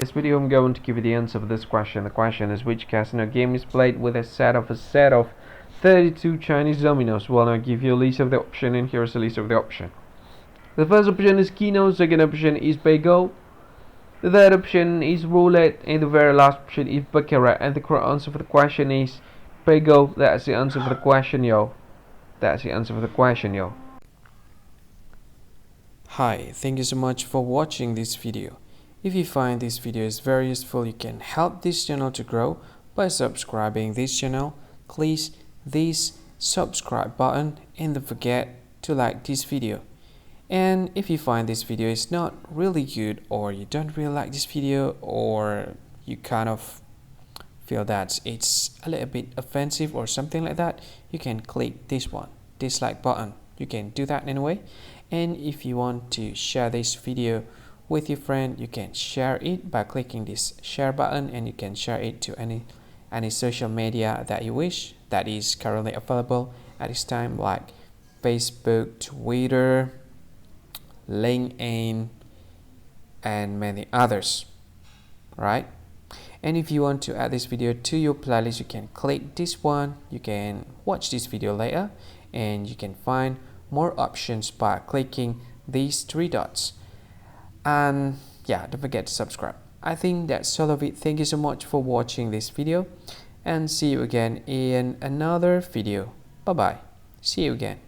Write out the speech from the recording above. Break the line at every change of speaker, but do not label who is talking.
This video I'm going to give you the answer for this question. The question is, which casino game is played with a set of 32 Chinese dominoes? Well, I'll give you a list of the option, and here's a list of the option. The first option is Keno, second option is Pay-Go, the third option is Roulette, and the very last option is Baccarat. And the correct answer for the question is Pay-Go. That's the answer for the question, yo. That's the answer for the question, yo.
Hi, thank you so much for watching this video. If you find this video is very useful, you can help this channel to grow by subscribing this channel. Please this subscribe button and don't forget to like this video. And if you find this video is not really good, or you don't really like this video, or you kind of feel that it's a little bit offensive or something like that, you can click this one, dislike button. You can do that anyway. And if you want to share this video with your friend, you can share it by clicking this share button, and you can share it to any social media that you wish that is currently available at this time, like Facebook, Twitter, LinkedIn, and many others, right? And if you want to add this video to your playlist, you can click this one. You can watch this video later, and you can find more options by clicking these three dots. And yeah, don't forget to subscribe. I think that's all of it. Thank you so much for watching this video, and see you again in another video. Bye bye. See you again.